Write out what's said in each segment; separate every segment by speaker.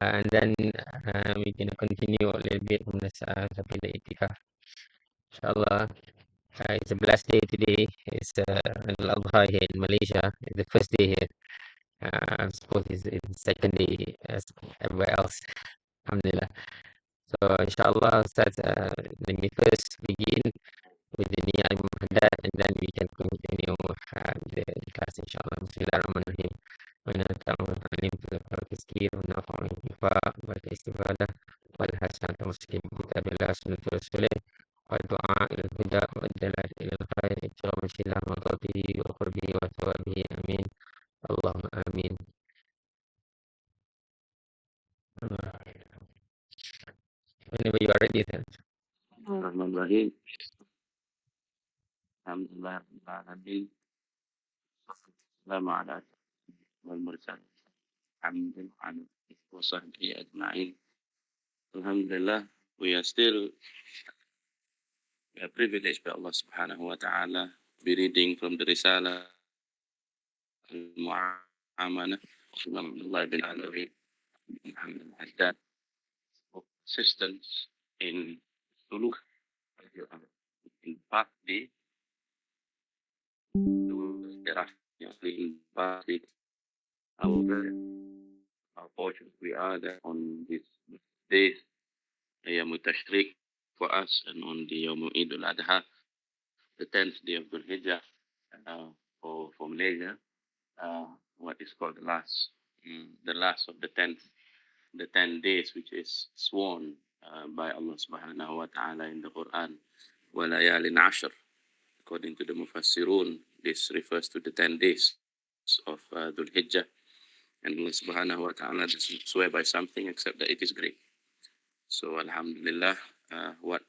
Speaker 1: And then we can continue a little bit from this sampai the itikaf. Inshallah, it's a blessed day today. It's Al-Adha here in Malaysia. It's the first day here. I suppose it's the second day as everywhere else. Alhamdulillah. So inshallah, Ustaz, let me first begin with the Niyat Imam Haddad, and then we can continue the class inshallah. Bismillahirrahmanirrahim. ونفع علم التذكير ونفع الانتفاع والاستفادة والحسنة والمسلم كتاب الله سنة رسوله والدعاء إلى الهدى والدلالة إلى الخير ابتغاء وجه الله ومرضاته وقربه وثوابه آمين اللهم آمين. Whenever you are ready, then.
Speaker 2: Bismillahirrahmanirrahim. Alhamdulillah rabbil alamin. Wassalamu ala wal mursalin. Alhamdulillah wa sahbihi ajma'in. Alhamdulillah, we are privileged by Allah subhanahu wa ta'ala to be reading from the Risalah Al-Mu'amana of Imam Abdullah bin Alawi bin Haddad of assistance in suluk in part D our portion we are there on this days Yawm Tashriq for us and on the Yawm Eid al-Adha, the 10th day of Dhul Hijjah for Malaysia, what is called the last of the 10 days which is sworn by Allah subhanahu wa ta'ala in the Quran, وَلَيَالٍ عَشْرٍ. According to the Mufassirun, this refers to the 10 days of Dhul Hijjah, and Allah subhanahu wa ta'ala doesn't swear by something except that it is great. So Alhamdulillah, what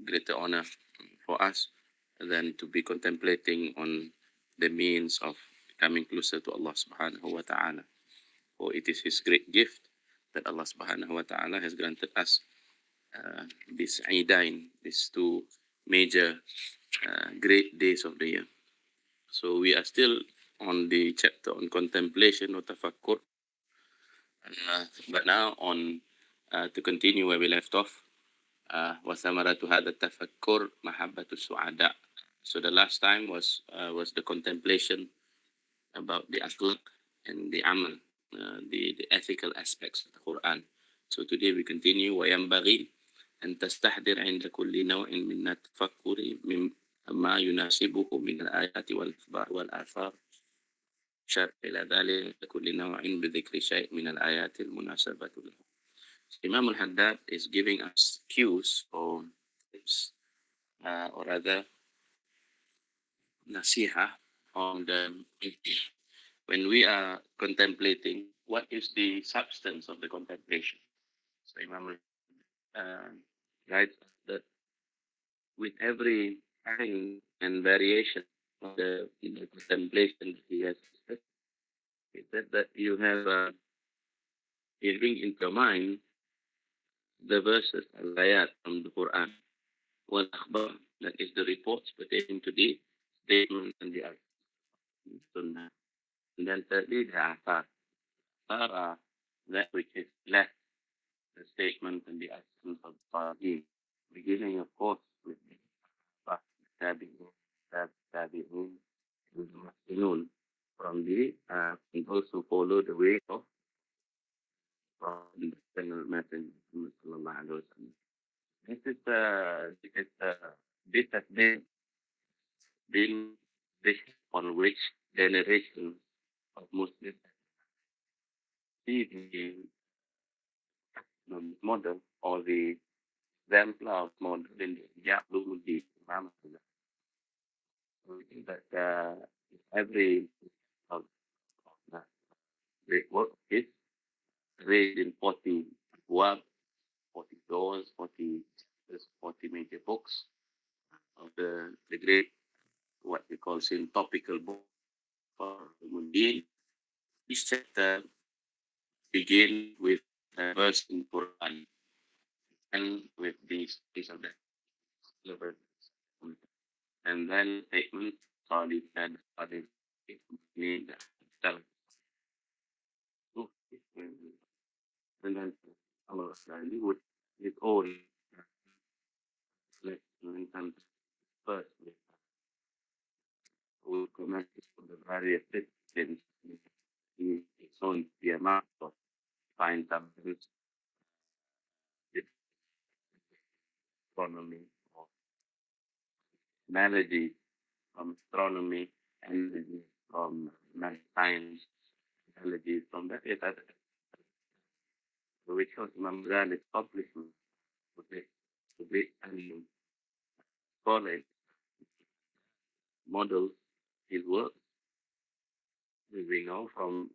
Speaker 2: greater honor for us than to be contemplating on the means of coming closer to Allah subhanahu wa ta'ala. For it is His great gift that Allah subhanahu wa ta'ala has granted us these Eidain, these two major great days of the year. So we are still on the chapter on contemplation or tafakkur, but now on to continue where we left off. وَثَمَرَةُ هَذَا التَّفَكُّرْ مَحَبَّةُ السُّعَدَاء. So the last time was the contemplation about the akhlaq and the amal, the ethical aspects of the Quran. So today we continue. وَيَنْبَغِي أن تستحضر عند كل نوع من التفكر مما يناسبه من الآيات والأخبار والآثار. شر إلى ذلك كل نوع بذكر شيء من الآيات المناسبة له. Imam al-Haddad is giving us cues or tips, or rather nasiha on the when we are contemplating, what is the substance of the contemplation. So Imam writes that with every kind and variation of the contemplation that he has said, he said that you bring into your mind the verses, al-ayat from the Quran, wal-akhbar, that is the reports pertaining to the statements and the sunnah. And then thirdly, the athar. Athar are that which is left, the statement and the actions of the Salihin, beginning, of course, with the Tabi'un, from the and those who follow the way of the Messenger sallallahu alaihi wasallam. This has been this on which generations of Muslims see the model or the exemplar of model in the Ya'lul Imam. So we think that every of great work is raised in 40 abwab, 40 doors, 40 chapters, 40 major books of the great, what we call topical book for Muhiyuddin. Each chapter begin with a verse in Quran and with these of the and then statement solid and solid need and then Allah with his own and first will comment on the various disciplines in its own the amount of find some astronomy or melody from astronomy, energy from math science, melody from that. Yes, that which was Imam Ghazali's accomplishment to be and college model his work. We know from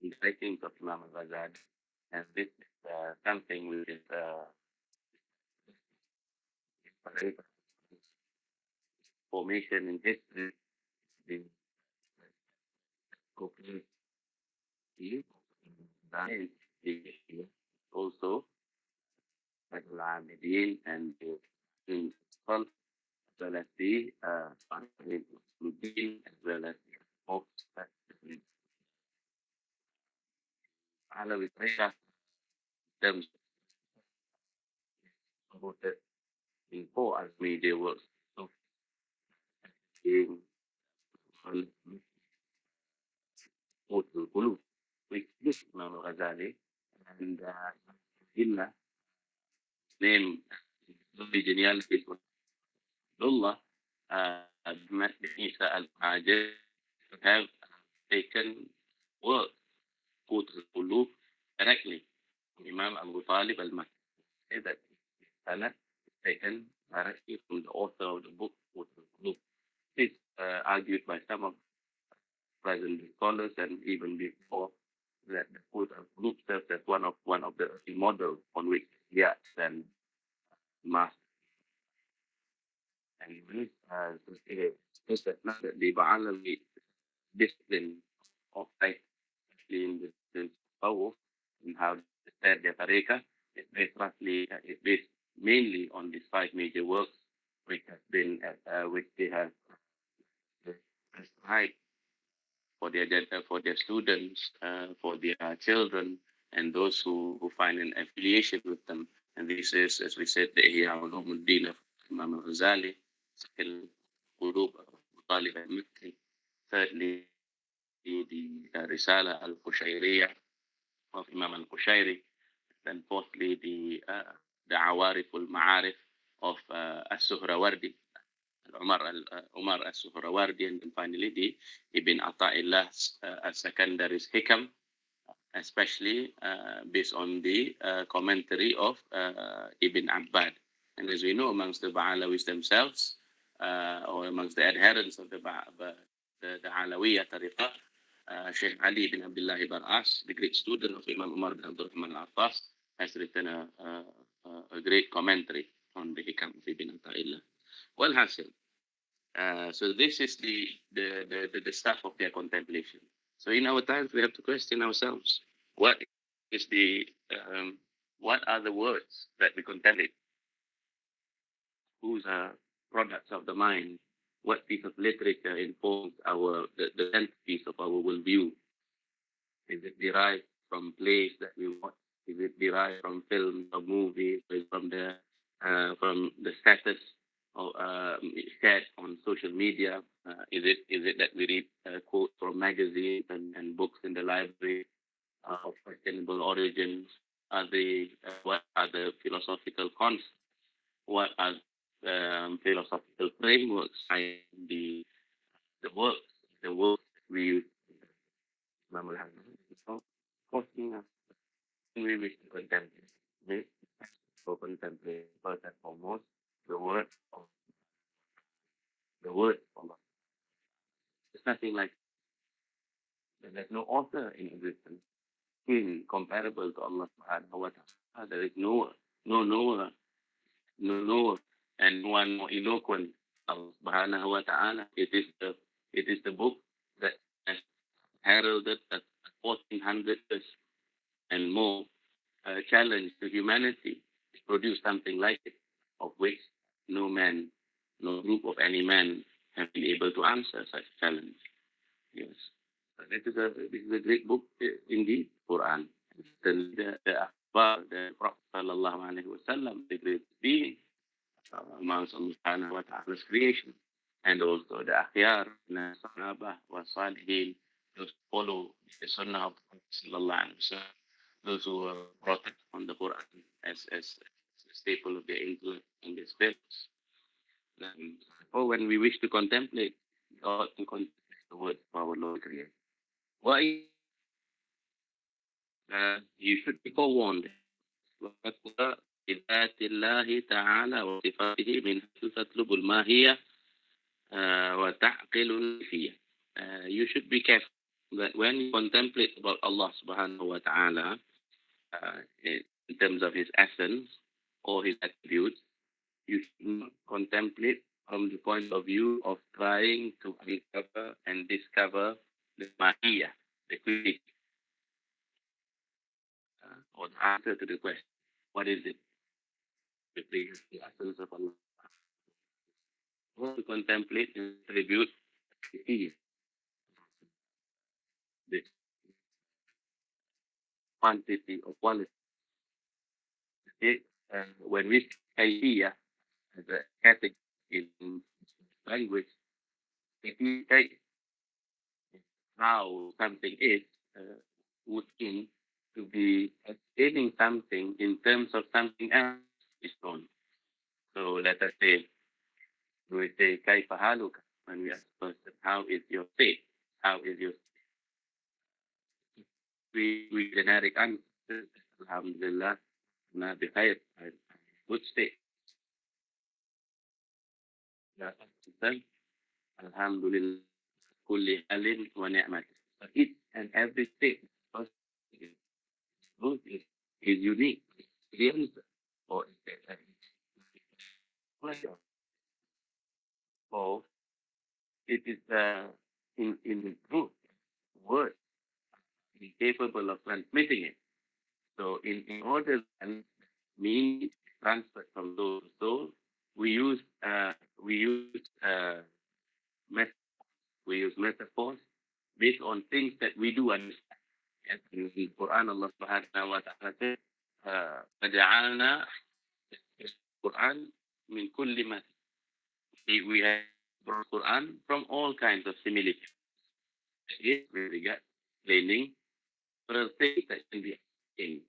Speaker 2: the writings of Imam Ghazali, and this is something which is formation in history, the cooking, science, also like Al-Abidin and the in as well as the Muhiyuddin, as well as the books that Alawi Tariqah terms about it in four as media works. So in Utul Qulub, which is Imam Ghazali, and Hillah, name the genealogy of Abdullah, Isa al-Hajj, have taken work, Utul Qulub, directly. Imam Abu Talib al-Makki said that Salah taken directly from the author of the book, Utul Qulub. It's argued by some of present scholars and even before that the Utul Qulub serves as one of the models on which Yats and Mas and this is that now that the Ba'alawi discipline of faith in the power and how they said their tariqah is based roughly is based mainly on these five major works which have been which they have prescribed for their students, for their children, and those who find an affiliation with them. And this is, as we said, the Ihya Ulumuddin of Imam al-Ghazali, second, Qulub of Talib al-Makki, thirdly, the Risala al-Qushayriyah of Imam al-Qushayri, then fourthly, the Awarif al-Ma'arif of as-Suhrawardi, Umar as-Suhrawardi, and then finally the Ibn Atta'illah's secondaries Hikam, especially based on the commentary of Ibn Abbad. And as we know, amongst the Ba'alawis themselves, or amongst the adherents of the Alawiyya Tariqah, Sheikh Ali bin Abdullah Bar'as, the great student of Imam Umar bin Abdul Rahman al-Attas, has written a great commentary on the Hikam of Ibn Atta'illah. Well, Hasil. So this is the stuff of their contemplation. So in our times, we have to question ourselves: what is what are the words that we contemplate? Whose are products of the mind? What piece of literature informs the centerpiece of our worldview? Is it derived from plays that we watch? Is it derived from films or movies? Is it from the status or shared on social media? Is it that we read quotes from magazines and books in the library of questionable origins? What are the philosophical concepts? What are philosophical frameworks behind the works the works we use? So, costing us, we wish to contemplate. So contemplate first and foremost the word of Allah. There's nothing like there's no author in existence comparable to Allah subhanahu wa ta'ala. There is no knower, no knower, and one more eloquent Allah subhanahu wa ta'ala. It is the book that has heralded at 1400 years and more challenge to humanity to produce something like it, of which no man, no group of any man have been able to answer such challenge. Yes. This is a great book indeed, Quran. The wasallam, the great being amongst Allah subhanahu wa ta'ala's creation. And also the akhyar, the sahaba, wa salihin, those who follow the sunnah of Prophet sallallahu alaihi wasallam, those who are brought on the Quran as a staple of their intellect and their spirits. Or when we wish to contemplate, we ought to contemplate the word of our Lord Creator. Why? You should be forewarned. وَتَقْوَى بِذَاتِ اللَّهِ تَعَالَى وَصِفَاتِهِ مِنْ حَيْثُ تَطْلُبُ الْمَاهِيَةَ وَتَعْقِلُ الْفِيَةَ. You should be careful that when you contemplate about Allah subhanahu wa ta'ala in terms of his essence or his attributes, you should not contemplate from the point of view of trying to uncover and discover the mahiyah, the quality, or the answer to the question. What is it? The essence of Allah. To contemplate and attribute the quantity or quality. When we say here as a category in language, if we take how something is, would mean to be explaining something in terms of something else is known. So let us say, we say, Kaifa haluka, when we ask a person, how is your state? How is your state? We generic answer, Alhamdulillah, na bikhair, good state. Alhamdulillah, kulli halin wa ni'mat. But each and every state is unique. The answer or or it is in truth word capable of transmitting it. So in order to mean transfer from those to those, we use met- we use metaphors based on things that we do understand. Yes, in the Quran, Allah Subhanahu wa Taala says, "فَجَعَلْنَا Quran min kulli ma." We have brought Quran from all kinds of similitudes. Yes, with regard explaining several things that can be explained.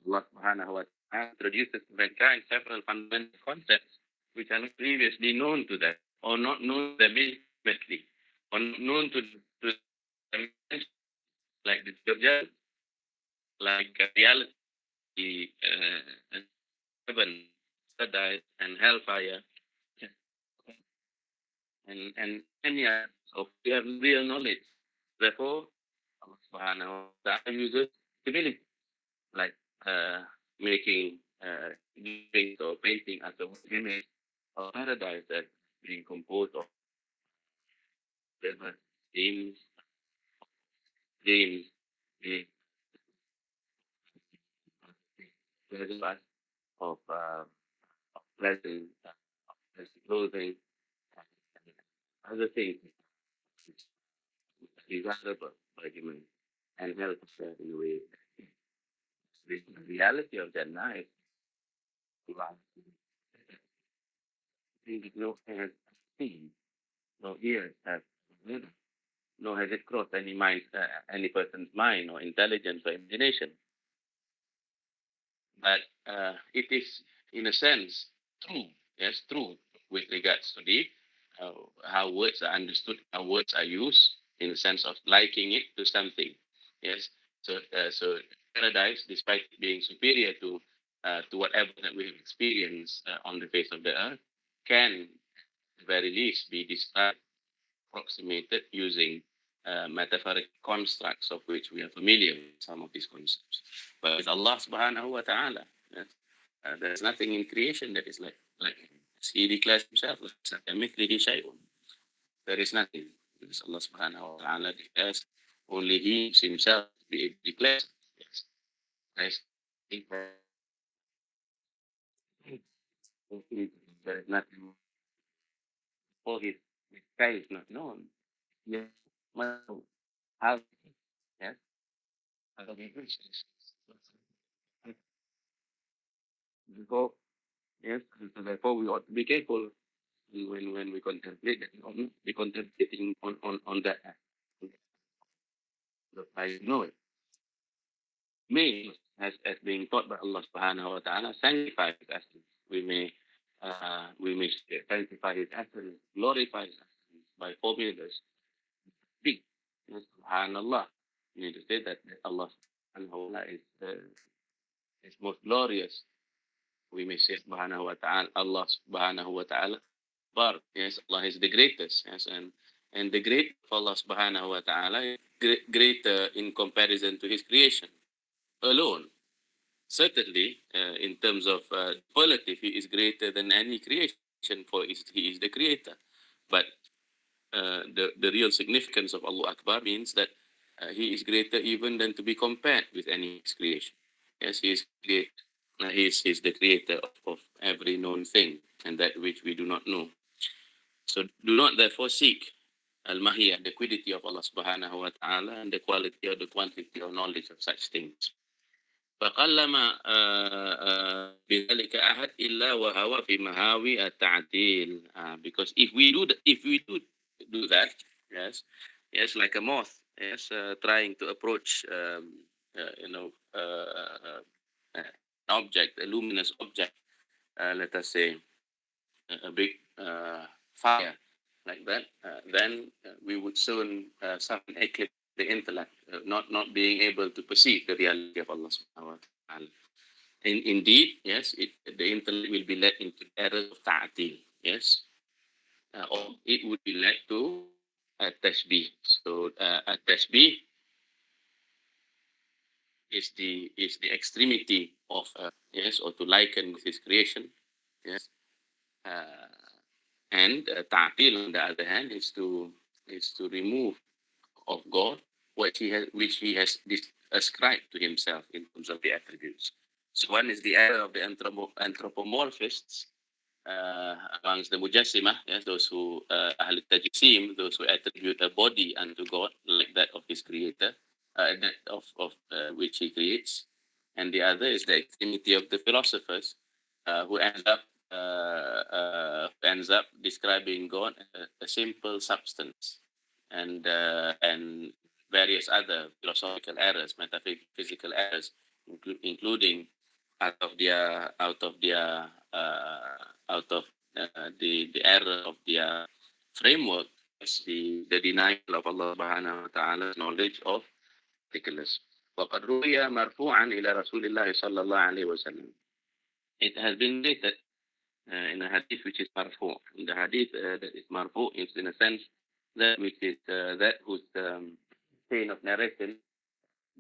Speaker 2: Allah Subhanahu wa Taala introduces to mankind several fundamental concepts which are not previously known to them, or not known to them intimately, or not known to them, like the scripture, like reality, heaven, paradise, and hellfire, and any other of real knowledge. Therefore, Allah Subhanahu wa Taala uses civility, like making drawings or painting as a image of paradise that being composed of different themes, dreams, the pleasant of pleasant, pleasant clothing, and other things desirable by human and help us in a way. The reality of Jannah is no has seen, no ears have heard, nor has it crossed any person's mind or intelligence or imagination. But it is, in a sense, true. Yes, true with regards to the how words are understood, how words are used, in the sense of liking it to something. Yes, so paradise, despite being superior to whatever that we have experienced on the face of the earth, can, at the very least, be described, approximated using metaphoric constructs of which we are familiar with some of these concepts. But with Allah subhanahu wa ta'ala, yes, there's nothing in creation that is like he declares himself, there is nothing. Because Allah subhanahu wa ta'ala declares only he himself be declared. Yes. Yes. There is nothing for his sky is not known. Yes. How, yes, how he reaches. Therefore, yes, so therefore we ought to be careful when we contemplate that, we ought not be contemplating on that act. I know it. May, as being taught by Allah subhanahu wa ta'ala, sanctify his essence. We may sanctify his essence, glorify his essence by formulas. Big. Subhanallah. You need to say that Allah subhanahu wa ta'ala is most glorious. We may say subhanahu wa ta'ala, Allah subhanahu wa ta'ala. But yes, Allah is the greatest. Yes, and the great of Allah subhanahu wa ta'ala is greater in comparison to his creation alone. Certainly, in terms of quality, he is greater than any creation, for he is the creator. But the real significance of Allah Akbar means that he is greater even than to be compared with any creation. Yes, he is great. He is the creator of every known thing and that which we do not know. So do not therefore seek al-mahiyah, the quiddity of Allah subhanahu wa ta'ala, and the quality or the quantity or knowledge of such things. فقلما بذلك أحد إلا وهو في مهاوي التعديل. Because if we do that, yes, like a moth, yes, trying to approach, an object, a luminous object, let us say a big fire like that, then we would soon sudden eclipse the intellect, not being able to perceive the reality of Allah subhanahu wa ta'ala. Indeed, yes, the intellect will be led into errors of ta'atil, yes, or it would be led to a tashbih. So a tashbih is the extremity of yes, or to liken with his creation, yes, and ta'atil on the other hand is to remove of God which he has ascribed to himself in terms of the attributes. So one is the error of the anthropomorphists amongst the Mujassimah, yes, those who Ahl Tajsim, those who attribute a body unto God like that of his creator, that of which he creates, and the other is the extremity of the philosophers who ends up describing God as a simple substance, and various other philosophical errors, metaphysical errors, including out of their the error of their framework is the denial of Allah subhanahu wa ta'ala's knowledge of particulars. وقد روي مرفوعا إلى رسول الله صلى الله عليه وسلم. It has been stated in a hadith which is marfu. In the hadith that is marfu is in a sense that which is that whose chain of narration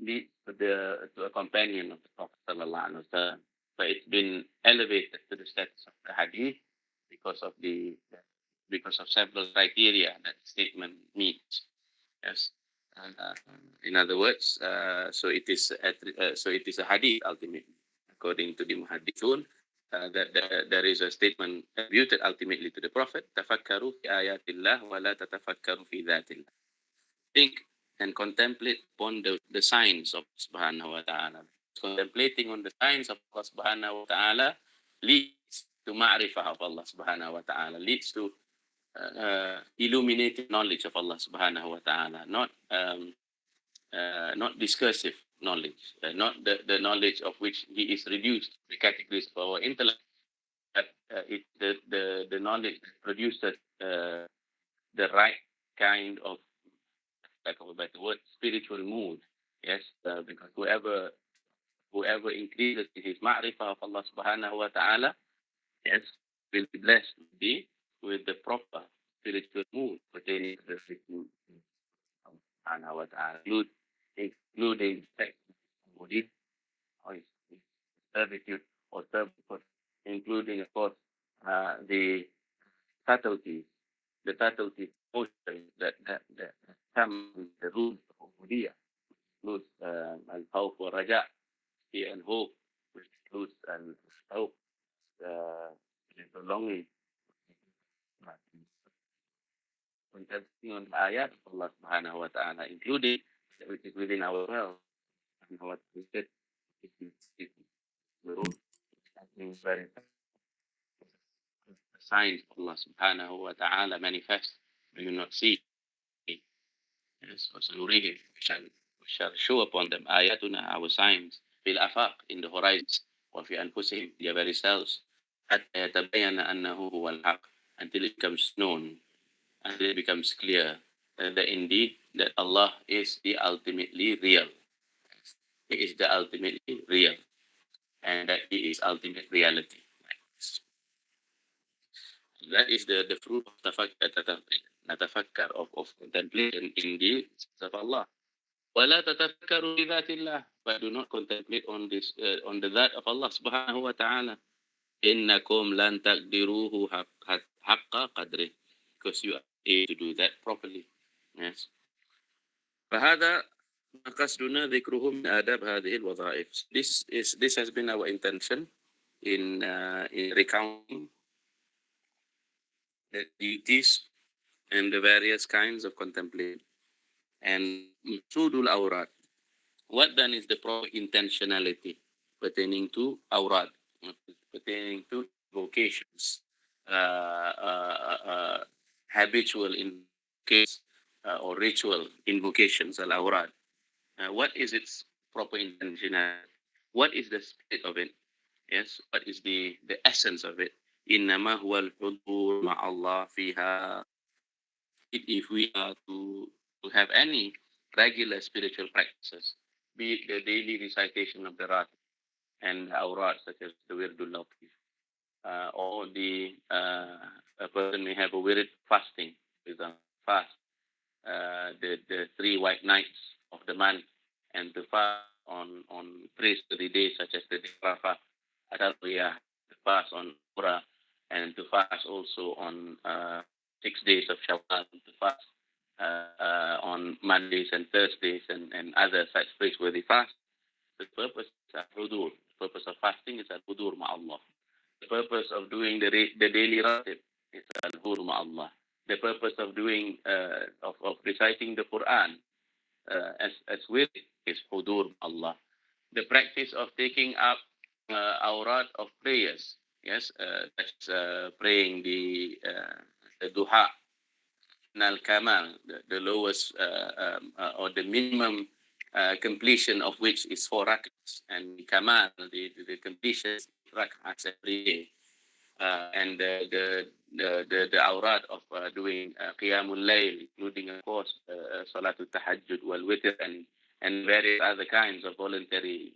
Speaker 2: leads to a companion of the Prophet sallallahu alaihi wasallam. But it's been elevated to the status of the hadith because of several criteria that the statement meets. Yes. In other words, so it is a hadith ultimately, according to the muhaddithun, that there is a statement attributed ultimately to the Prophet. Tafakkaru fi ayatillah wa la tatafakkaru fi dhatillah. Think and contemplate upon the signs of subhanahu wa ta'ala. Contemplating on the signs of Allah subhanahu wa ta'ala leads to ma'rifah of Allah subhanahu wa ta'ala, leads to illuminated knowledge of Allah subhanahu wa ta'ala, not discursive knowledge, not the knowledge of which he is reduced to the categories of our intellect, but the knowledge that produces the right kind of, lack of a better word, spiritual mood. Yes, because whoever increases in his ma'rifah of Allah subhanahu wa ta'ala, yes, will be blessed with the proper spiritual mood pertaining to the spiritual subhanahu wa ta'ala, including sex, body, or servitude or servitude, including, of course, the subtleties, emotions that come with the rules of ubudiyah, includes al-khawf wa raja, fear and hope, which includes al-hope, the longing. Concentrating on the ayat of Allah subhanahu wa ta'ala, including that which is within our world and what we said, things very signs of Allah subhanahu wa ta'ala manifest, do you not see? Yes, وسنريهم, we shall show upon them آياتنا, our signs, في الآفاق, in the horizons, وفي أنفسهم, their very selves, حتى يتبين أنه هو الحق, until it becomes known, until it becomes clear that indeed that Allah is the ultimately real. He is the ultimately real, and that He is ultimate reality. That is the fruit of نتفكر of contemplation in the signs of Allah. ولا تتفكروا بذات الله, but do not contemplate on this on the that of Allah subhanahu wa ta'ala. إنكم لن تقدروه حق قدره, because you are able to do that properly. Yes. فهذا قصدنا ذكره من آداب هذه الوظائف. This has been our intention in recounting the duties and the various kinds of contemplation. And Maqsudul Awrad. What then is the proper intentionality pertaining to Awrad, pertaining to vocations, habitual invocations or ritual invocations, al-Awrad? What is its proper intentionality? What is the spirit of it? Yes, what is the essence of it? إنما هو الحضور مع الله فيها. If we are to have any regular spiritual practices, be it the daily recitation of the Rat and Awrat, such as the Wirdul Latif, or a person may have a Wird fasting, with a fast, the 3 white nights of the month, and to fast on praiseworthy days such as the day of Arafah, Adariyah, to fast on Ura, and to fast also on 6 days of Shawwal, to fast on Mondays and Thursdays and other such praiseworthy fasts. The purpose is al-hudur. The purpose of fasting is al-hudur ma'allah. The purpose of doing the daily ratib is al-hudur ma'allah. The purpose of doing of reciting the Quran as with is hudur ma'allah. The practice of taking up awrat of prayers, yes, that's praying the duha, Nal Kamal, the lowest or the minimum completion of which is 4 rak'ahs, and Kamal, the completion is rak'ahs every day, and the awrad of doing Qiyamul Layl, including of course Salatul Tahajjud wal Witr and various other kinds of voluntary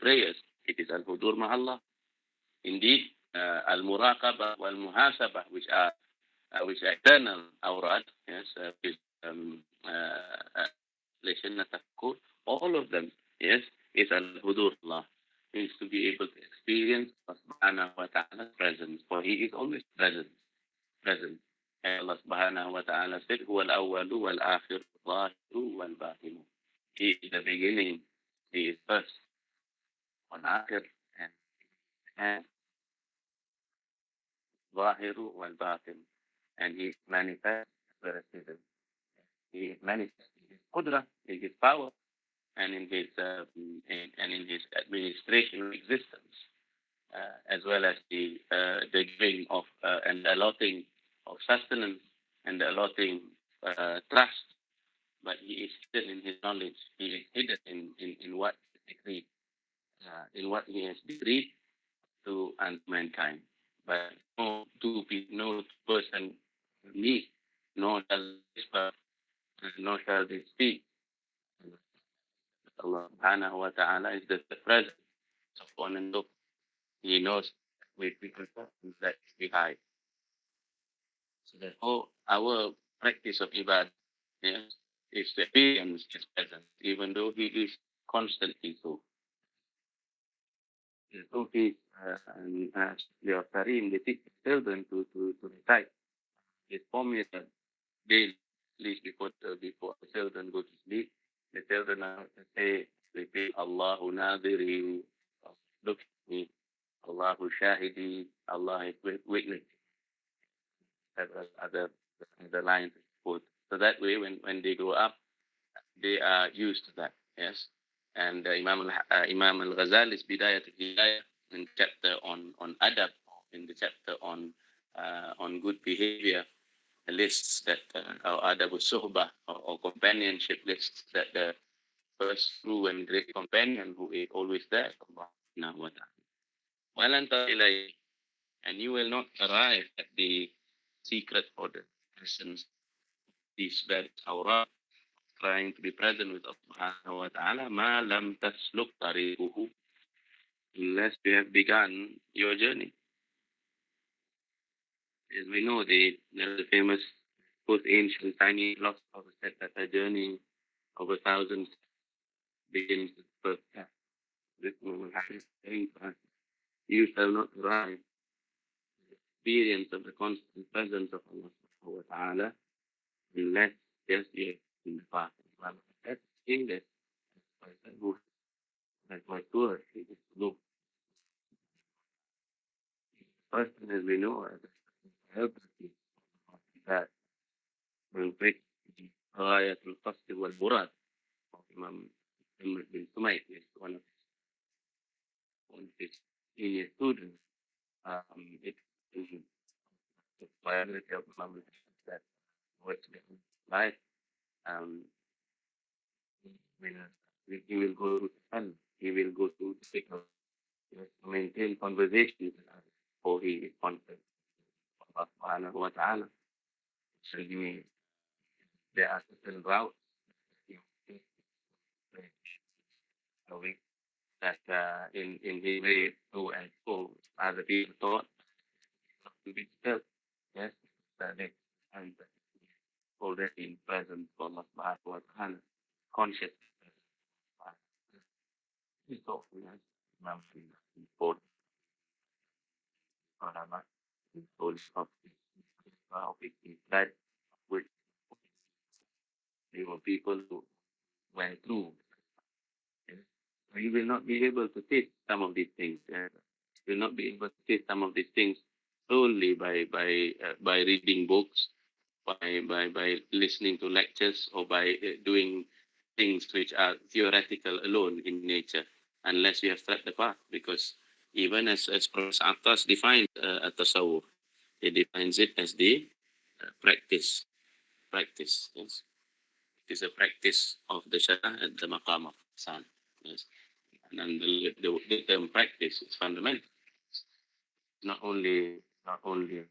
Speaker 2: prayers. It is al-hudur ma'allah. Indeed, al-muraqabah wal muhasabah, which are external awrad, yes, all of them, yes, is al-hudur Allah. Is to be able to experience subhanahu wa ta'ala's presence, for He is always present. And Allah subhanahu wa ta'ala said, huwa al-awwalu wal-akhiru wal-zahiru wal-batinu. He is the beginning, He is first, wal-akhir, and zahiru wal-batin. And He manifests where it is. He manifests His qudra, His power, and in His administration of existence, as well as the giving of and allotting of sustenance and allotting trust. But He is hidden in His knowledge. He is hidden in what He decreed, in what He has decreed to mankind. But no two person meet, nor shall whisper, nor shall they speak. Allah subhanahu wa ta'ala is the presence of one and look. He knows we that we hide. So that our practice of ibadah, yes, is to experience His presence, even though He is constantly so. So He and your Karim, they teach children to recite His formula daily, at least before the children go to sleep. The children are to say, repeat Allahu Nadiri, look at me, Allahu Shahidi, Allah is witness. That was other lines put. So that way, when they grow up, they are used to that. Yes, and Imam al-Ghazali's Bidayat al-Hidayah, in the chapter on adab, in the chapter on good behavior, lists that our adab suhbah or companionship lists that the first true and great companion who is always there, Allah Subhanahu wa ta'ala. وَلَن تَصِلَ إِلَيْهِ, and you will not arrive at the secret or the essence of these very awrad, trying to be present with Allah Subhanahu wa ta'ala, مَا لَمْ تَسْلُكْ طَرِيقُهُ, unless you have begun your journey. As we know, the famous, both ancient Chinese philosophers said that a journey of 1,000 begins with the first step. This will happen. You shall not arrive experience of the constant presence of Allah Subhanahu wa ta'ala unless just you in the past. That's English. That's my word. Look, first thing as we know, help that will break غاية القصد والمراد of Imam bin Sumayt, is one of his senior students. It's the biography of Imam that was life. He will go to fun. He will go to signal. He has to maintain conversations before he is confident of Allah Subhanahu wa ta'ala. So there are certain routes that in his way to and fro, other people thought not to be disturbed. Yes, that they and already in presence of Allah Subhanahu wa ta'ala, conscious. He's talking as Imam important ulama, told of that which they were people who went through. Yes. So you will not be able to taste some of these things. You will not be able to taste some of these things solely by reading books, by listening to lectures, or by doing things which are theoretical alone in nature, unless you have tread the path. Because even as Professor Attas defines at-tasawwuf, he defines it as the practice. Practice, yes. It is a practice of the Shara at the maqam of San. Yes. And the term practice is fundamental. Not only it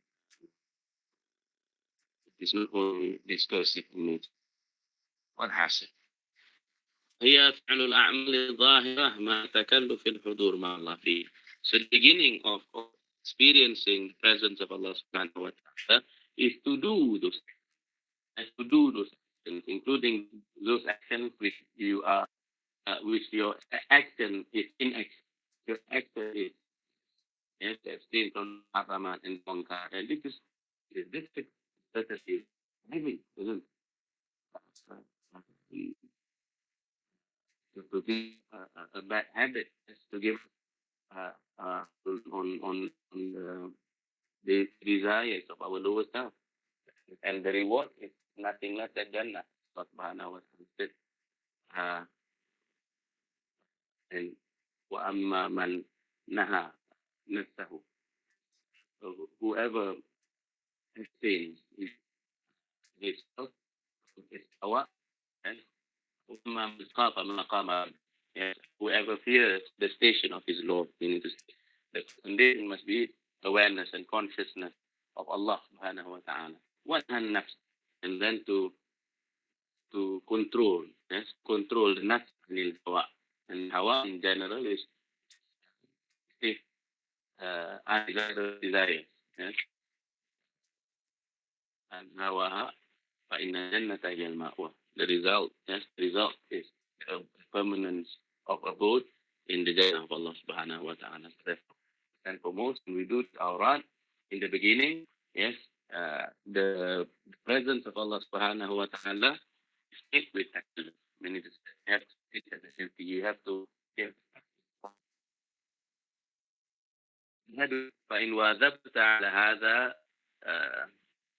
Speaker 2: is not only discursive in nature. What has it? هي فعل الأعمال الظاهرة مع تكلف الحضور مع الله فيه. So the beginning of experiencing the presence of Allah Subhanahu wa Ta'ala is to do those actions, including those actions which which your action is inaction. Your action is abstain from haraman and munkar, and this is difficult. That is heavy, isn't it? To give a bad habit is to give on the desires of our lower self, and the reward is nothing less than Jannah. God Subhanahu wa Ta'ala. And وَأَمَّا مَنْ نَهَى نَفْسَهُ, whoever abstains his self, his hawa, and وَأَمَّا مَنْ خَافَ مَقَامَ, whoever fears the station of his Lord, meaning to say, the condition must be awareness and consciousness of Allah Subhanahu wa Ta'ala. وَنَهَى النَّفْسَ, and then to control, control the nafs and hawa. And hawa in general is undesirable desires. Yes? And hawaha fa inna jannata hiya al-ma'wa. The result is a permanence of abode in the Jannah of Allah Subhanahu wa Ta'ala. And for most, when we do our run in the beginning, yes, the presence of Allah Subhanahu wa Ta'ala is mixed with action. Meaning you have to sit at the same thing. You have to give. فإن واظبت على هذا,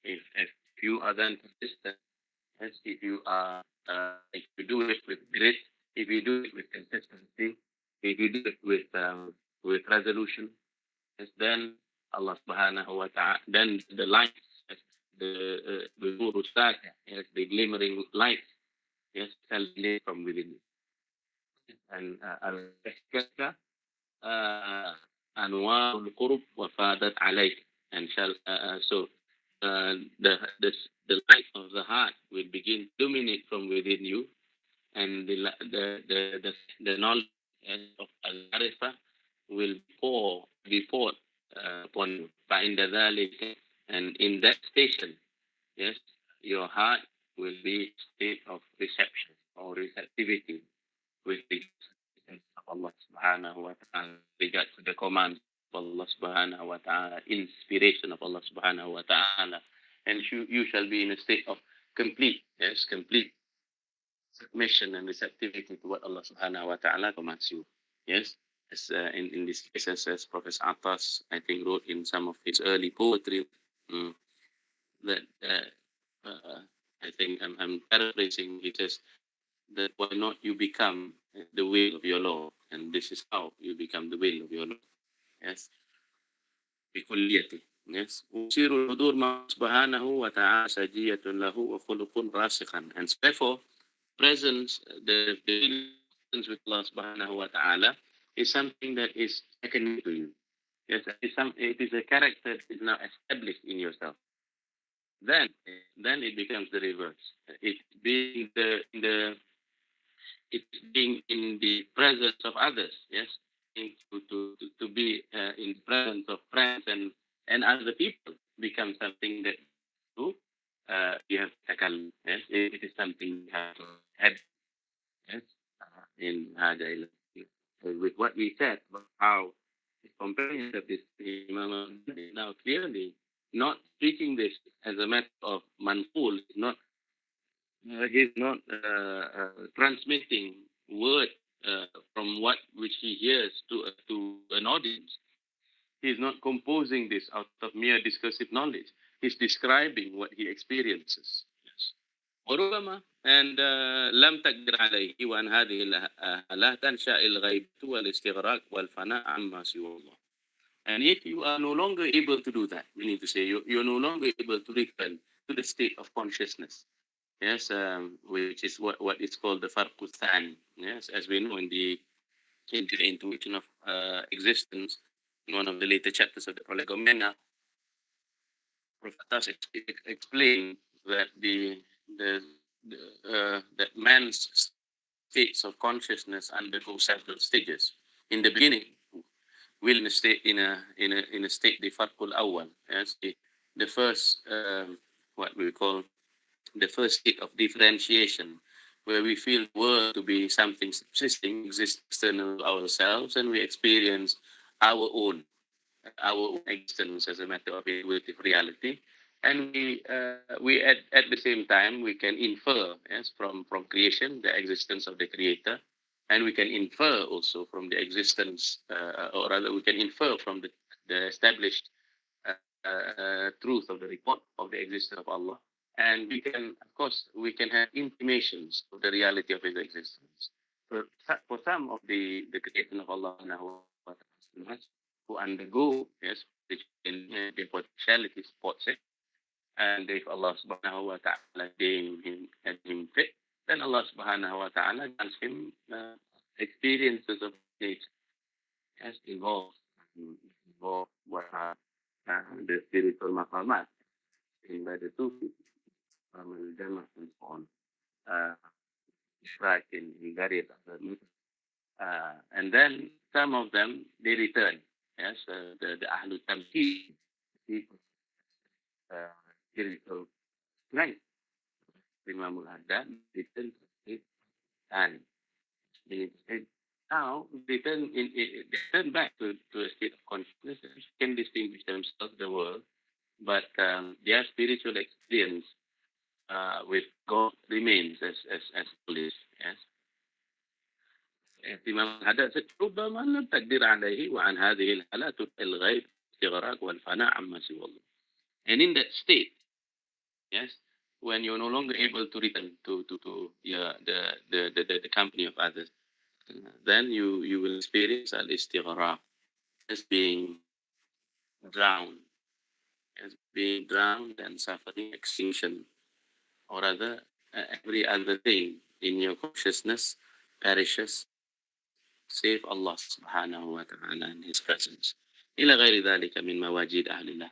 Speaker 2: if you are then consistent, if you are if you do it with grit, if you do it with consistency, if you do it with with resolution. Yes, then Allah subhanahu wa ta'ala, then the lights, yes, the nur Ustaz, yes, the glimmering light, yes, shall live from within you. And al-kahka anwarul qurub wa fadat alayk, and shall so the light of the heart will begin to illuminate from within you, and the knowledge, yes, of al-arifa will be poured upon you. فَعِنْدَ ذَلِكَ, and in that station, yes, your heart will be a state of reception or receptivity with the guidance of Allah subhanahu wa ta'ala, regard to the commands of Allah subhanahu wa ta'ala, inspiration of Allah subhanahu wa ta'ala, and you shall be in a state of complete submission and receptivity to what Allah subhanahu wa ta'ala commands you. Yes. As, in this case, as Professor Attas, I think, wrote in some of his early poetry, that I think I'm paraphrasing. He says that why not you become the will of your Lord, and this is how you become the will of your Lord. Yes. بكليته. Yes. وسير الحضور مع سبحانه وتعالى سجية له وخلق راسخا. And therefore, presence, the presence with Allah subhanahu wa ta'ala is something that is second to you. Yes, it is a character that is now established in yourself. Then it becomes the reverse. It being it being in the presence of others. Yes, to be in the presence of friends and other people becomes something that you have to tackle. Yes, it is something you have to have. Yes, in Haddad, with what we said about how the companionship is Imam now clearly not speaking this as a matter of manful, not he's not transmitting word from what which he hears to an audience. He's not composing this out of mere discursive knowledge. He's describing what he experiences. Yes. وربما and لم تقدر عليه وأن هذه لا تنشأ الغيبة والاستغراق والفناء عما سوى الله. And yet you are no longer able to do that. We need to say you're no longer able to return to the state of consciousness. Yes, which is what is called the farqu thani. Yes, as we know in the intuition of existence, in one of the later chapters of the Prologue, Prophet Attas explained that that man's states of consciousness undergo several stages. In the beginning, will in a state in a state the farqul awwal, yes, the first what we call the first state of differentiation, where we feel the world to be something subsisting, exists external to ourselves, and we experience our own existence as a matter of intuitive reality. And we at the same time we can infer, yes, from creation, the existence of the creator, and we can infer also from the existence, or rather we can infer from the established truth of the report of the existence of Allah. And we can, of course, we can have intimations of the reality of his existence. For some of the creation of Allah who undergo, yes, the potentiality spots it, and if Allah subhanahu wa ta'ala deem him fit, then Allah subhanahu wa ta'ala grants him experiences of nature, as involved what are the spiritual maqamat in by the Sufi, al-Jannah and so on, right in various other and then some of them they return, yes, the Ahlul Tamkeen, people, spiritual strength. Imam Haddad return to it, and they now they turn back to a state of consciousness, can distinguish themselves the world, but their spiritual experience with God remains as always. Yes. Imam Haddad said, ربما لم تقدر عليه وعن هذه الحالات الغيب استغراق والفناء عما سوى الله. And in that state, yes, when you're no longer able to return to the company of others, then you will experience al-istighraq. as being drowned, as being drowned and suffering extinction, or rather, every other thing in your consciousness perishes save Allah subhanahu wa ta'ala and His presence. إلى غير ذلك من مواجيد أهل الله.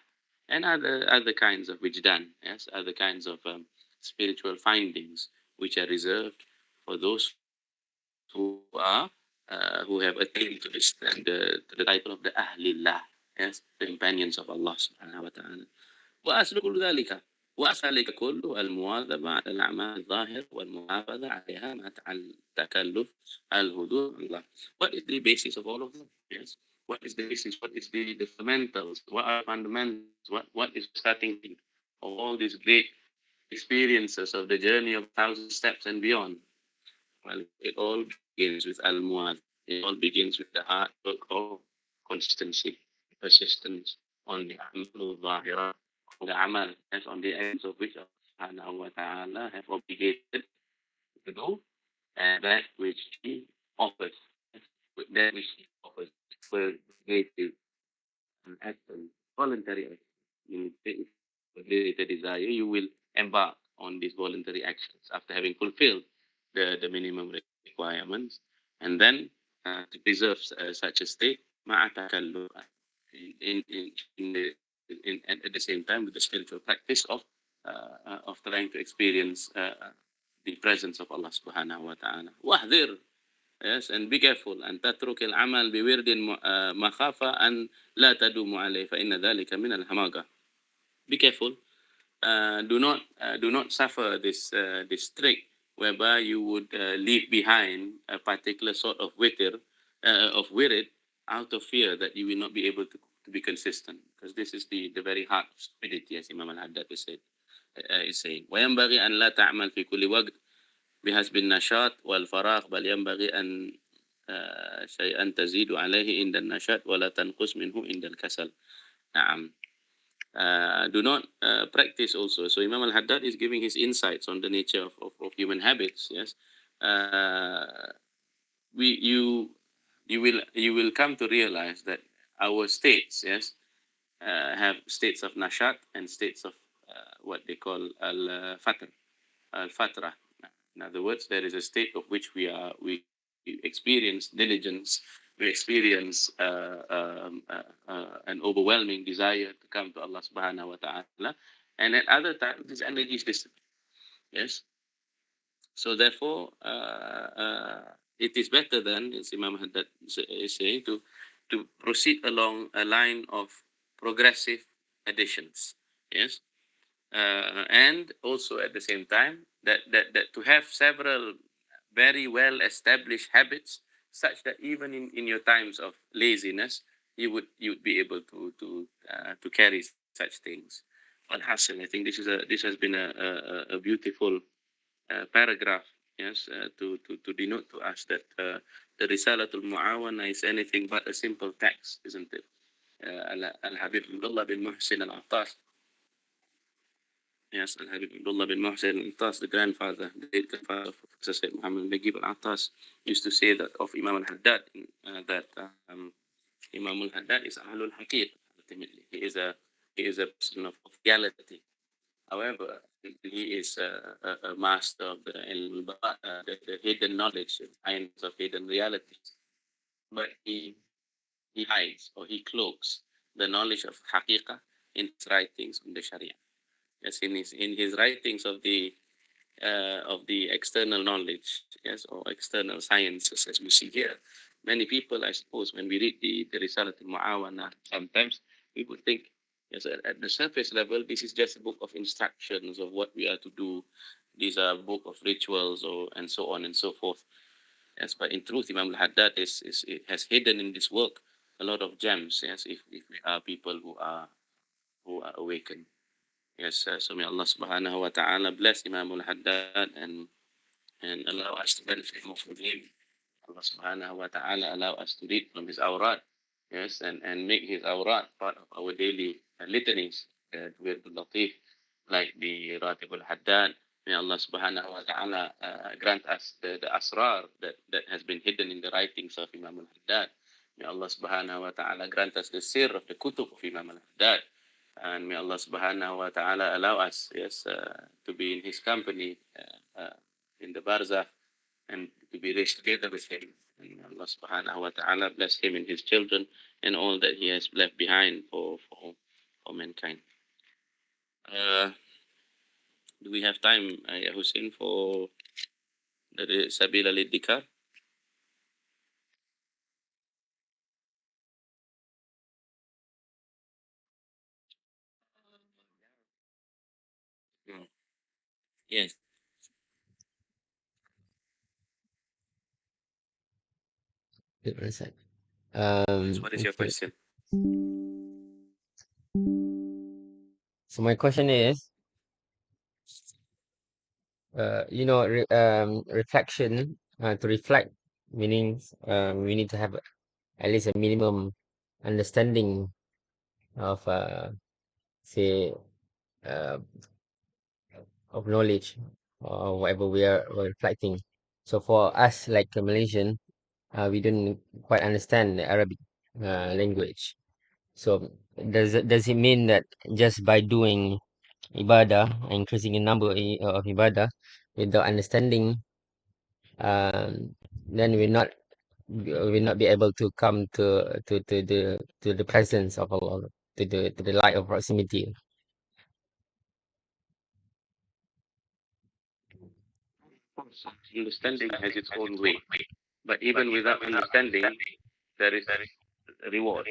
Speaker 2: And other kinds of wijdan, yes, other kinds of spiritual findings which are reserved for those who have attained to the title of the Ahlillah, yes, the companions of Allah subhanahu wa ta'ala. وأصل كل ذلك وأصل كله المواظبة على الأعمال الظاهرة والمحافظة عليها مع التكلف الهدوء الله. What is the basis of all of them? Yes. What is the basis? What is the fundamentals? What are fundamentals? What is the starting thing of all these great experiences of the journey of 1,000 steps and beyond? Well, it all begins with al-muad. It all begins with the hard work of consistency, persistence on the amal al-zahira, on the amal, as on the ends of which Allah subhanahu wa ta'ala have obligated to do, and that which He offers, with that which He offers, for creative and action, voluntary action. If with a desire, you will embark on these voluntary actions after having fulfilled the minimum requirements, and then to preserve such a state, مع تكلف, in the, at the same time with the spiritual practice of trying to experience the presence of Allah subhanahu wa ta'ala. واحذر, yes, and be careful. أن تترك العمل بورد مخافة أن لا تدوم عليه فإن ذلك من الحماقة. Be careful. Do not suffer this trick whereby you would leave behind a particular sort of of wirid out of fear that you will not be able to be consistent, because this is the very heart of stupidity, as Imam al-Haddad is saying. وينبغي أن لا تعمل في كل وقت بحسب النشاط والفراغ، بل ينبغي أن شيئا تزيد عليه عند النشاط ولا تنقص منه عند الكسل. نعم. Do not practice also. So Imam al-Haddad is giving his insights on the nature of human habits. Yes, you will come to realize that our states, yes, have states of nashat and states of what they call al-fatra. In other words, there is a state of which we experience diligence, we experience an overwhelming desire to come to Allah subhanahu wa ta'ala, and at other times this energy is distant. Yes. So therefore, it is better than, as Imam Haddad is saying, to proceed along a line of progressive additions. Yes. And also at the same time that to have several very well established habits, such that even in your times of laziness you would be able to carry such things. Al-Hasan, I think this has been a beautiful paragraph, yes, to denote to us that the Risalatul Mu'awana is anything but a simple text, isn't it? Al-Habib Abdullah bin Muhsin al-Attas, yes, Al-Habib Abdullah bin Muhsin al-Attas, the grandfather, the great grandfather of Professor Sayyid Muhammad Nagib al-Attas, used to say that of Imam al-Haddad, that Imam al-Haddad is Ahlul Haqiq. Ultimately, he is a person of reality. However, he is a master of the hidden knowledge, the science of hidden realities. But he hides or he cloaks the knowledge of Haqiqah in his writings on the Sharia. Yes, in his writings of the external knowledge, yes, or external sciences, as we see here. Many people, I suppose, when we read the Risalat al-Mu'awana, sometimes we would think, yes, at the surface level, this is just a book of instructions of what we are to do. These are a book of rituals, and so on and so forth. Yes, but in truth, Imam al-Haddad has hidden in this work a lot of gems. Yes, if we are people who are awakened. Yes, so may Allah subhanahu wa ta'ala bless Imam al-Haddad and allow us to benefit more from him. Allah subhanahu wa ta'ala allow us to read from his awrad, yes, and make his awrad part of our daily litanies, with the latif, like the Ratib al-Haddad. May Allah subhanahu wa ta'ala grant us the asrar that has been hidden in the writings of Imam al-Haddad. May Allah subhanahu wa ta'ala grant us the sir of the kutub of Imam al-Haddad. And may Allah subhanahu wa ta'ala allow us, yes, to be in his company in the barzakh and to be raised together with him. And Allah subhanahu wa ta'ala bless him and his children and all that he has left behind for mankind. Do we have time, Ya Hussein, for the Sabila Lidikar? Mm. Yes.
Speaker 1: Good one.
Speaker 2: What is your
Speaker 1: Okay.
Speaker 2: question?
Speaker 1: So my question is, reflection, to reflect, meaning, we need to have at least a minimum understanding of, say, uh, of knowledge or whatever we're reflecting. So for us, like a Malaysian, we don't quite understand the Arabic language. So does it mean that just by doing ibadah, increasing the number of ibadah without understanding, then we'll not be able to come to the presence of Allah, to the light of proximity.
Speaker 2: Understanding has its own way, but even without understanding, there is a reward.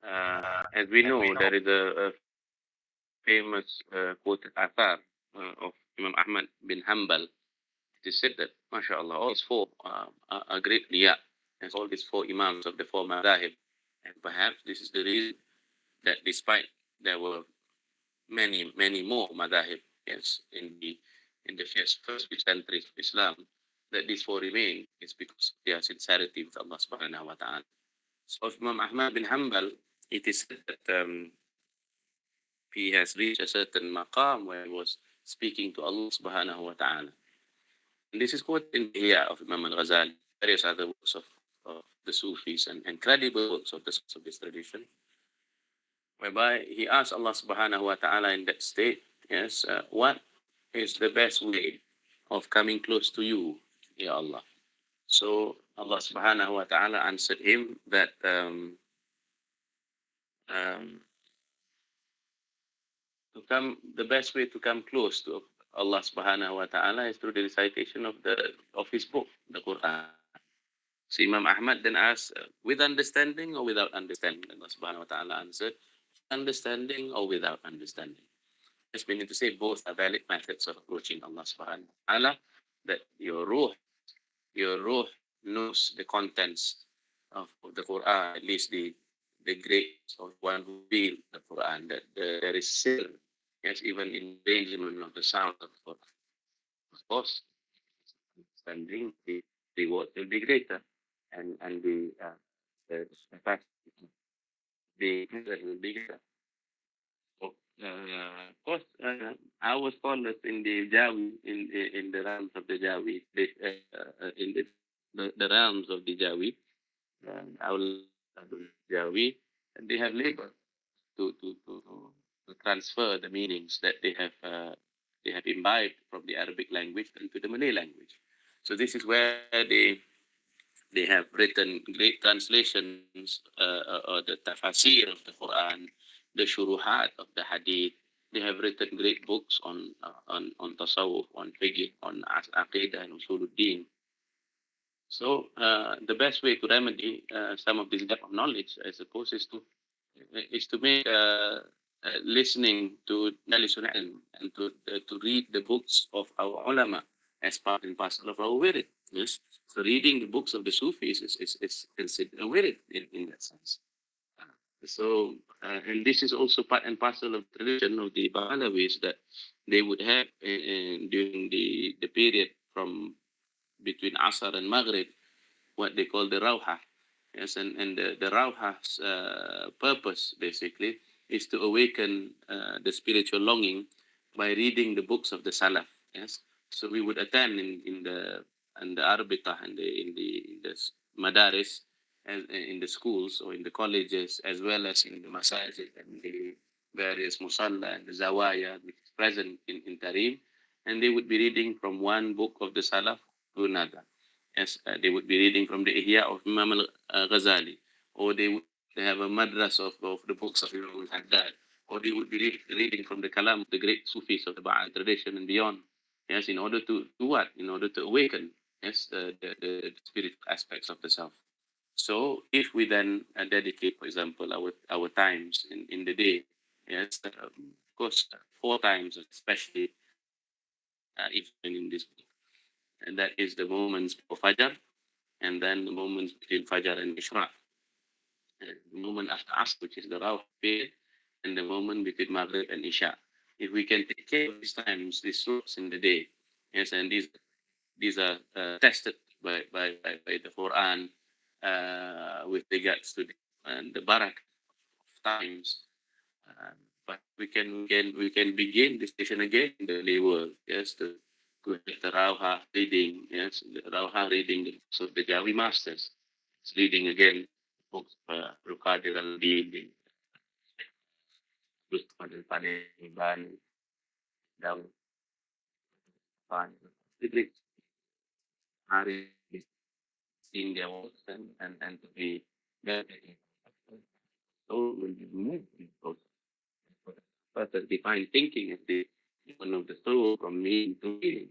Speaker 2: As we know, there is a famous quoted athar of Imam Ahmad bin Hanbal. It is said that, mashallah, all these four are great liya, as all these four imams of the four madhahib. And perhaps this is the reason that despite there were many, many more madhahib, yes, in the first few centuries of Islam, that these four remain is because of their sincerity with Allah subhanahu wa ta'ala. So of Imam Ahmad bin Hanbal, it is said that he has reached a certain maqam where he was speaking to Allah subhanahu wa ta'ala. And this is quoted in the Ihya of Imam al-Ghazali, various other works of the Sufis and credible works of the scholars of this tradition, whereby he asks Allah subhanahu wa ta'ala in that state, yes, what is the best way of coming close to you, Ya Allah? So Allah subhanahu wa ta'ala answered him that um, the best way to come close to Allah subhanahu wa ta'ala is through the recitation of his book, the Quran. So Imam Ahmad then asked, with understanding or without understanding? Allah subhanahu wa ta'ala answered, understanding or without understanding. This meaning to say both are valid methods of approaching Allah subhanahu wa ta'ala, that your ruh knows the contents of the Quran, at least the grace of one who read the Quran, that there is still, yes, even in arrangement of the sound of the Quran. Of course, understanding the reward will be greater, and the capacity, the will be greater. So, of course, our scholars in the Jawi, in the realms of the Jawi, in the realms of the Jawi, our Jawi, and they have labored to, to, to, to transfer the meanings that they have imbibed from the Arabic language into the Malay language. So this is where they have written great translations, or the tafasir of the Quran, the shuruhat of the hadith. They have written great books on tasawwuf, on fiqh, on aqidah and usuluddin. So the best way to remedy some of this gap of knowledge, I suppose, is to make listening to Dalisul Ilm and to read the books of our ulama as part and parcel of our wirid. Yes. So reading the books of the Sufis is considered a wirid in that sense. So, and this is also part and parcel of the tradition of the Bahalawis, that they would have during the period from between Asr and Maghrib, what they call the Rauha. Yes, and the Rauha's purpose basically is to awaken the spiritual longing by reading the books of the Salaf. Yes, so we would attend in the Arbitah and in the Madaris, as in the schools or in the colleges, as well as in the masajid and the various musalla and the zawaya which is present in Tarim, and they would be reading from one book of the Salaf to another. Yes, they would be reading from the Ihya of Imam al-Ghazali, or they would have a madras of the books of Imam al-Haddad, or they would be reading from the Kalam of the great Sufis of the Ba'a tradition and beyond. Yes, in order to what? In order to awaken, yes, the spiritual aspects of the self. So if we then dedicate, for example, our times in the day, yes, of course, 4 times, especially even in this, and that is the moments for Fajr, and then the moments between Fajr and Ishraq, the moment after Asr, which is the Rawh period, and the moment between Maghrib and Isha. If we can take care of these times, these slots in the day, yes, and these are tested by the Quran with regards to the barak of times. Uh, but we can begin this station again in the daily world. Yes, to have the Rauha reading. Yes, the Rauha reading. So the Jawi masters is reading again books Ruqadir al-Din, Mustafa al-Taliban, Dawn, Fan, the great Hari seeing their works and to be meditating. So will be moved in those. But the divine thinking is the one of the soul from me to me.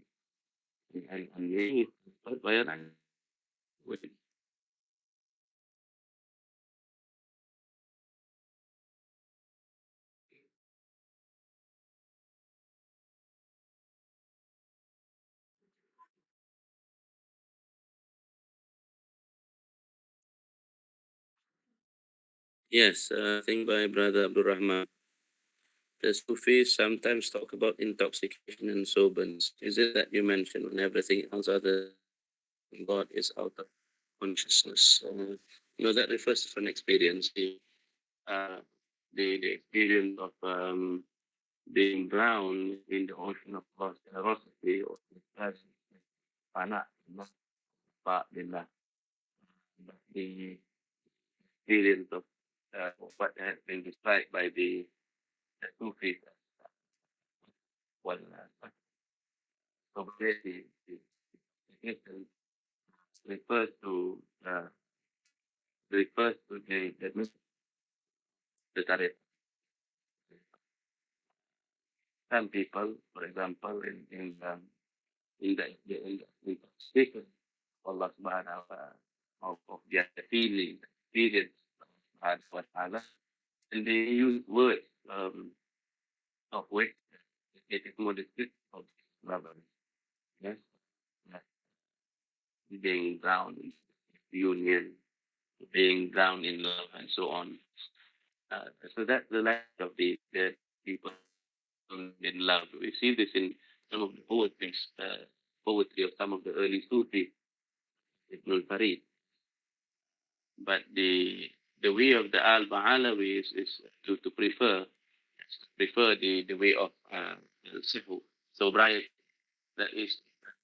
Speaker 2: And me, but where I would. Yes, I think by Brother Abdul Rahman, the Sufis sometimes talk about intoxication and soberness. Is it that you mentioned when everything else other than God is out of consciousness? That refers to an experience, uh, the experience of being drowned in the ocean of God's generosity or His fana, not billah. The experience of what has been described by the Sufis was sobriety. The refers to uh, refers to the tarif. Some people, for example, in the speaking Allah Subhanahu of their feeling, experience of what Allah, and they use words of which it is more descriptive of brother. Yes, like being drowned in union, being drowned in love, and so on. So that's the life of the people in love. We see this in some of the poetry of some of the early Sufi, Ibn al-Farid. But the way of the Al-Ba'alawi is to prefer the way of Sifu, sobriety, that is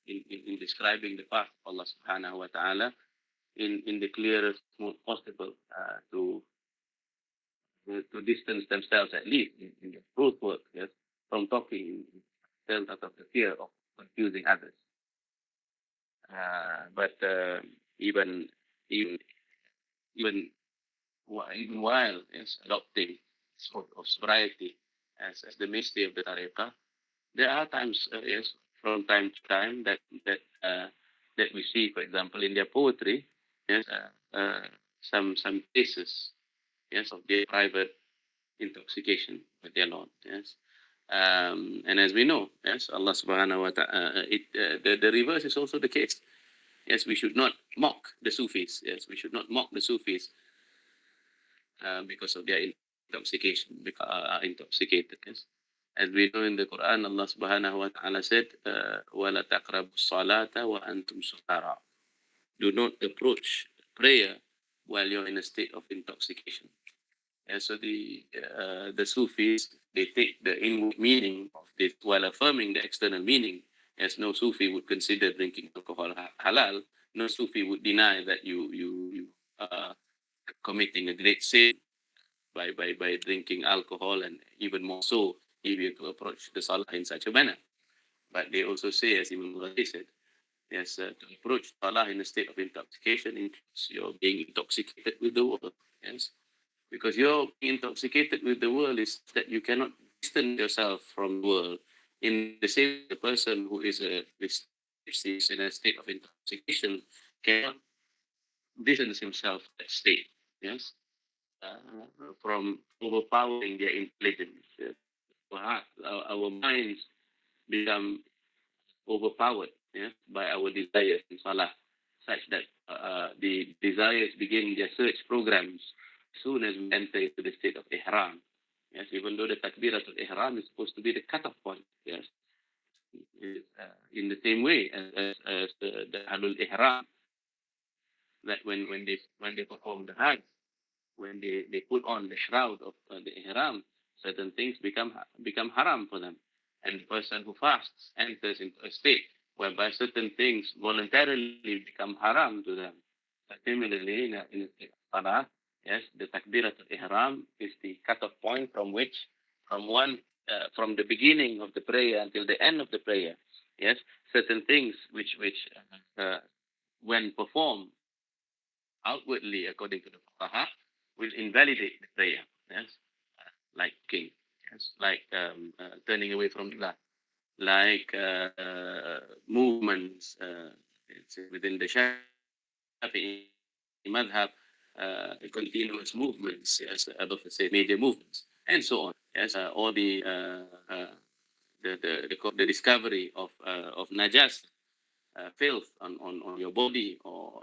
Speaker 2: in describing the path of Allah subhanahu wa ta'ala in the clearest most possible to distance themselves at least in the truth work, yes, from talking themselves out of the fear of confusing others. But even even even even while yes, adopting sort of sobriety as the mainstay of the tariqah, there are times, yes, from time to time that we see, for example, in their poetry, yes, some cases, yes, of their private intoxication with their Lord, yes. And as we know, yes, Allah Subhanahu wa Taala, the reverse is also the case. Yes, we should not mock the Sufis. Yes, we should not mock the Sufis because of their intoxication, because are intoxicated. Yes. As we know in the Quran, Allah Subhanahu wa Taala said, "Wala taqrabu salata wa antum sukara." Do not approach prayer while you're in a state of intoxication. And so the Sufis, they take the inward meaning of this while affirming the external meaning. As no Sufi would consider drinking alcohol halal, no Sufi would deny that you uh, committing a great sin by drinking alcohol, and even more so if you approach the salah in such a manner. But they also say, as Imam said, yes, to approach salah in a state of intoxication includes you're being intoxicated with the world. Yes, because you're intoxicated with the world is that you cannot distance yourself from the world. In the same, the person who is in a state of intoxication cannot distance himself from that state. Yes, from overpowering their intelligence. Perhaps our minds become overpowered, yeah, by our desires in salah, such that the desires begin their search programs soon as we enter into the state of ihram. Yes, even though the takbiratul ihram is supposed to be the cutoff point. Yes, in the same way as the halul ihram, that when they perform the hajj, when they put on the shroud of the ihram, certain things become haram for them. And the person who fasts enters into a state whereby certain things voluntarily become haram to them. Similarly, in the state of salah, yes, the takbirat al-ihram is the cutoff point from the beginning of the prayer until the end of the prayer. Yes, certain things which when performed outwardly according to the fuqaha will invalidate the prayer. Yes, like king. Yes, like turning away from the like movements within the Shafi'i madhab, continuous movements, yes, above say major movements, and so on. Yes, all the discovery of najas, filth on your body,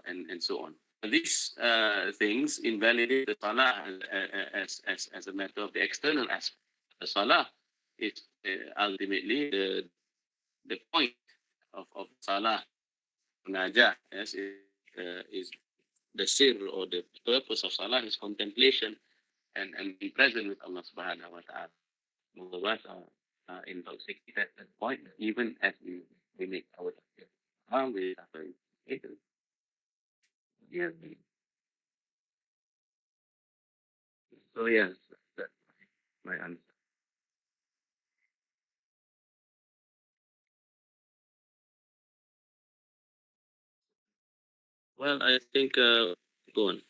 Speaker 2: and so on. These things invalidate the salah as a matter of the external aspect. The salah is ultimately the point of salah. Najah, yes, is the sir, or the purpose of salah is contemplation and be present with Allah subhanahu wa ta'ala. Most of us are intoxicated at that point, even as we make our we are intoxicated. Yeah. So yes, that's my answer. Well, I think go on.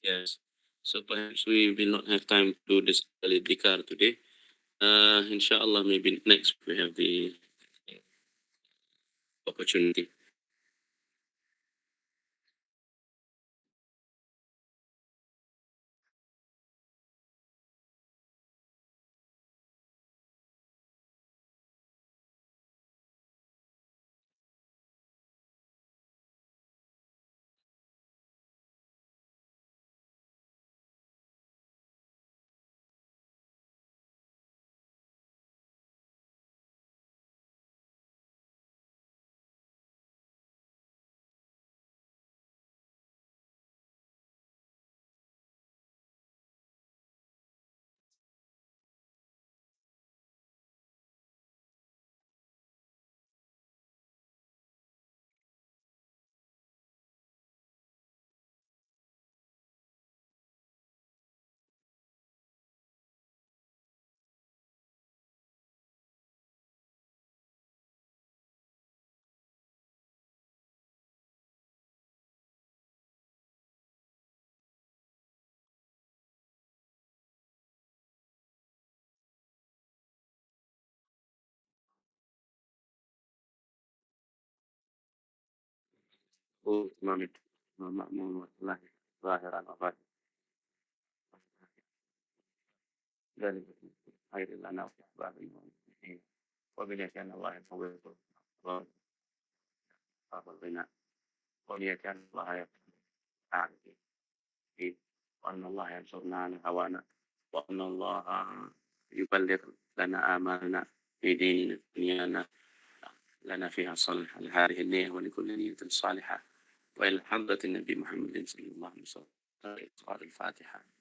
Speaker 2: Yes. So perhaps we will not have time to discuss Al today. Inshallah, maybe next we have the opportunity. Oh, Imam, مأمون والله ظاهرا وغائبا ذلك خير لنا وأحباب المؤمنين وبنية أن الله يفوض الغنى وبنية أن الله يفعل فيه وأن الله ينصرنا على هوانا وأن الله يبلغ لنا آمالنا في ديننا دنيانا لنا فيها صلح لهذه النية ولكل نية صالحة وإلى حضرة النبي محمد صلى الله عليه وسلم. الفاتحة.